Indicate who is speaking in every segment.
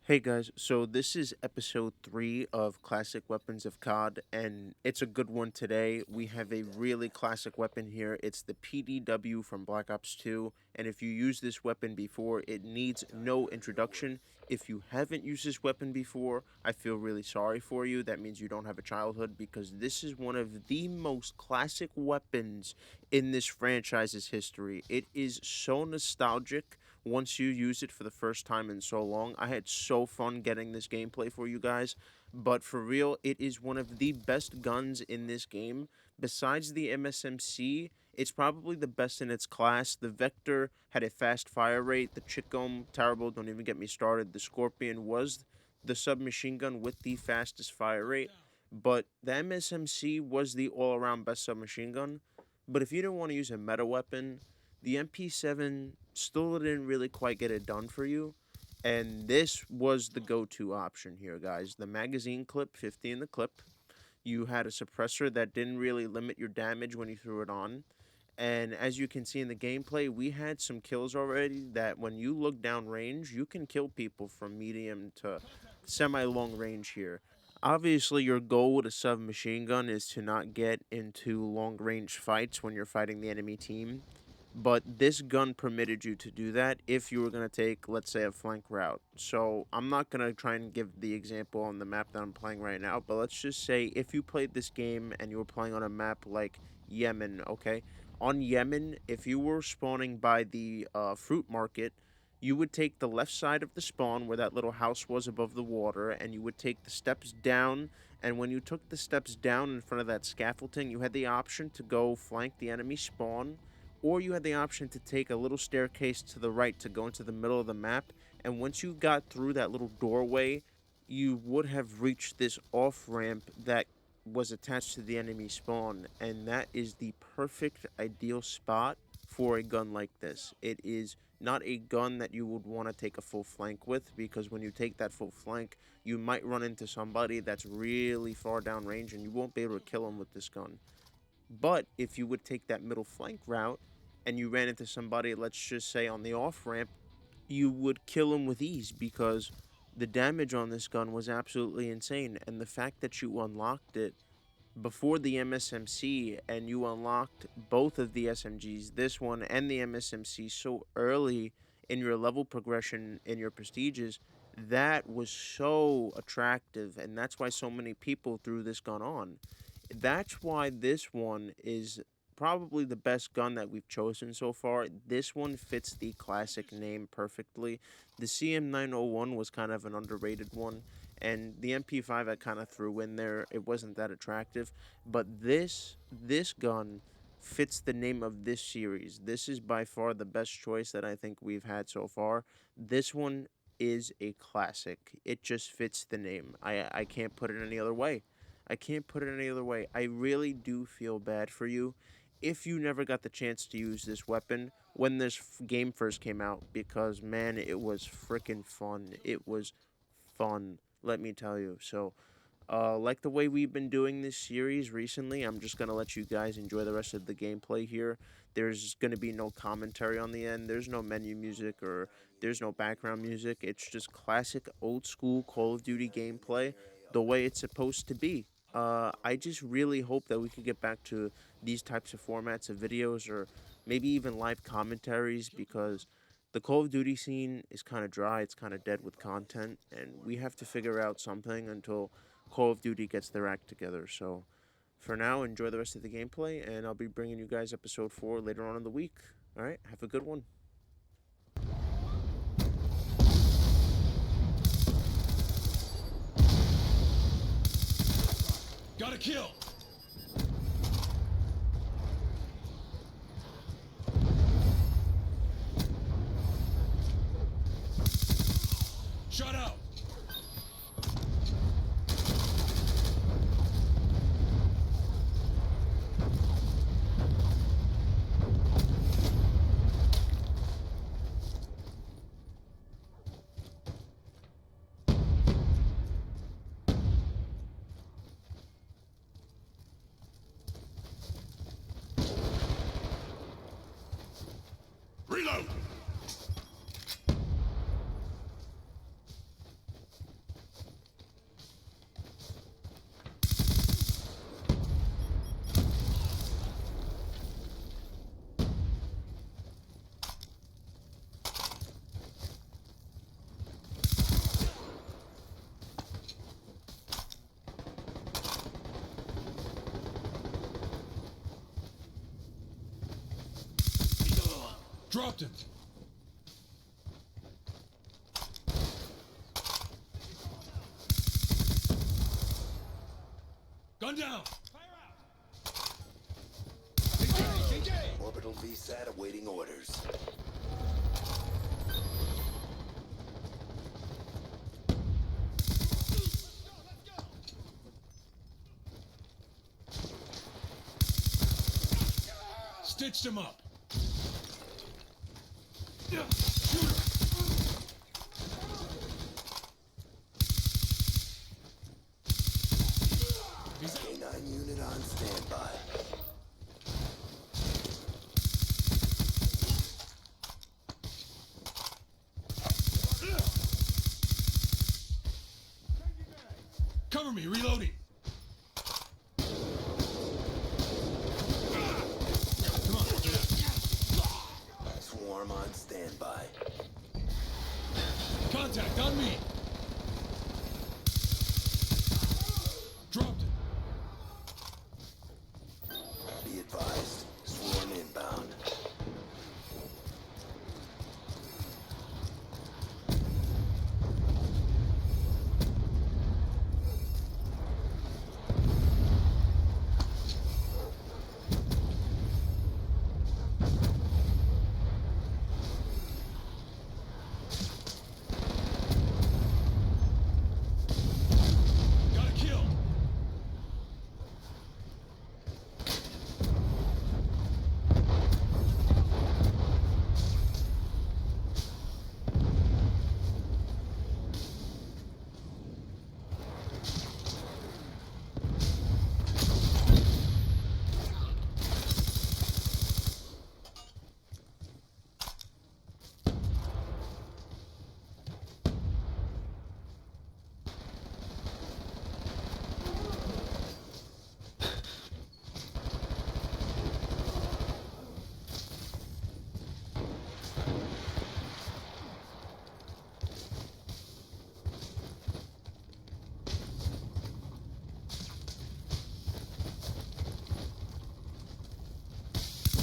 Speaker 1: Hey guys, so this is episode 3 of Classic Weapons of COD, and it's a good one today. We have a really classic weapon here. It's the PDW from Black Ops 2, and if you used this weapon before, it needs no introduction. If you haven't used this weapon before, I feel really sorry for you. That means you don't have a childhood, because this is one of the most classic weapons in this franchise's history. It is so nostalgic once you use it for the first time in so long. I had so fun getting this gameplay for you guys, but for real, it is one of the best guns in this game. Besides the MSMC, it's probably the best in its class. The Vector had a fast fire rate. The Chicom, terrible, don't even get me started. The Scorpion was the submachine gun with the fastest fire rate, but the MSMC was the all-around best submachine gun. But if you didn't want to use a meta weapon, the MP7 still didn't really quite get it done for you, and this was the go-to option here, guys. The magazine clip, 50 in the clip. You had a suppressor that didn't really limit your damage when you threw it on, and as you can see in the gameplay, we had some kills already that when you look down range, you can kill people from medium to semi-long range here. Obviously, your goal with a submachine gun is to not get into long-range fights when you're fighting the enemy team, but this gun permitted you to do that if you were going to take, let's say, a flank route. So I'm not going to try and give the example on the map that I'm playing right now, but let's just say if you played this game and you were playing on a map like Yemen, okay? On Yemen, if you were spawning by the fruit market, you would take the left side of the spawn where that little house was above the water, and you would take the steps down. And when you took the steps down in front of that scaffolding, you had the option to go flank the enemy spawn, or you had the option to take a little staircase to the right to go into the middle of the map. And once you got through that little doorway, you would have reached this off ramp that was attached to the enemy spawn, and that is the perfect ideal spot for a gun like this. It is not a gun that you would want to take a full flank with, because when you take that full flank, you might run into somebody that's really far down range and you won't be able to kill them with this gun. But if you would take that middle flank route and you ran into somebody, let's just say on the off ramp, you would kill him with ease, because the damage on this gun was absolutely insane. And the fact that you unlocked it before the MSMC, and you unlocked both of the SMGs, this one and the MSMC, so early in your level progression in your prestiges, that was so attractive, and that's why so many people threw this gun on. That's why this one is probably the best gun that we've chosen so far. This one fits the classic name perfectly. The CM901 was kind of an underrated one, and the MP5 I kind of threw in there. It wasn't that attractive, but this gun fits the name of this series. This is by far the best choice that I think we've had so far. This one is a classic. It just fits the name. I can't put it any other way. I can't put it any other way. I really do feel bad for you if you never got the chance to use this weapon when this game first came out, because man, it was freaking fun. It was fun, let me tell you. So like the way we've been doing this series recently, I'm just going to let you guys enjoy the rest of the gameplay here. There's going to be no commentary on the end. There's no menu music, or there's no background music. It's just classic old school Call of Duty gameplay the way it's supposed to be. I just really hope that we could get back to these types of formats of videos, or maybe even live commentaries, because the Call of Duty scene is kind of dry, it's kind of dead with content, and we have to figure out something until Call of Duty gets their act together. So for now, enjoy the rest of the gameplay, and I'll be bringing you guys episode 4 later on in the week. Alright, have a good one.
Speaker 2: Got a kill! Shut out! Reload! Dropped him. Gun down.
Speaker 3: Orbital VSAT awaiting orders.
Speaker 2: Stitched him up. Shoot her.
Speaker 3: K9 unit on standby.
Speaker 2: Cover me, reloading. Come on.
Speaker 3: Swarm on standby.
Speaker 2: Contact on me. Dropped it.
Speaker 3: Be advised. Swarm inbound.
Speaker 2: Got a kill.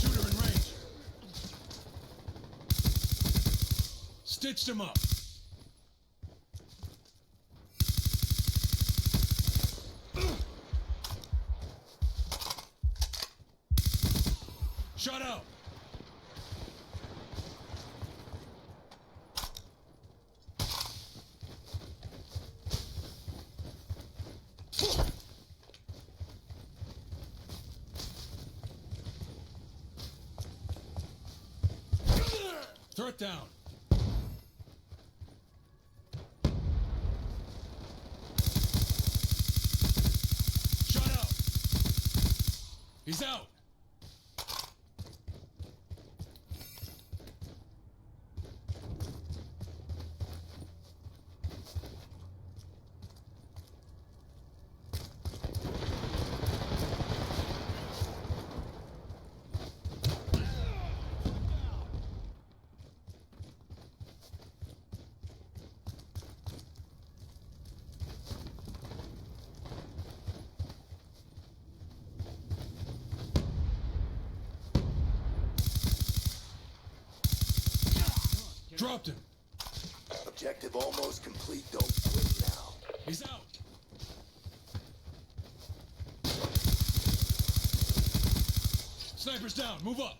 Speaker 2: Shooter in range. Stitched him up. Shut out. Threat down. Shut out. He's out. Dropped him.
Speaker 3: Objective almost complete. Don't quit now.
Speaker 2: He's out. Sniper's down. Move up.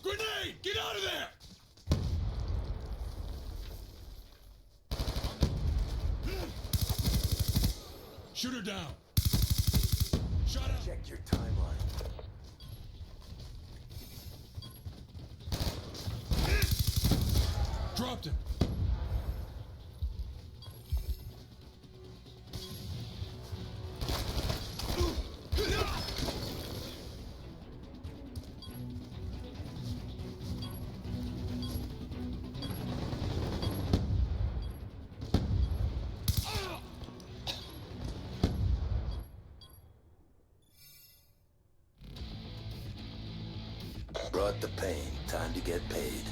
Speaker 2: Grenade! Get out of there! Shooter down. Shut up.
Speaker 3: Check your timeline.
Speaker 2: Dropped him.
Speaker 3: Brought the pain. Time to get paid.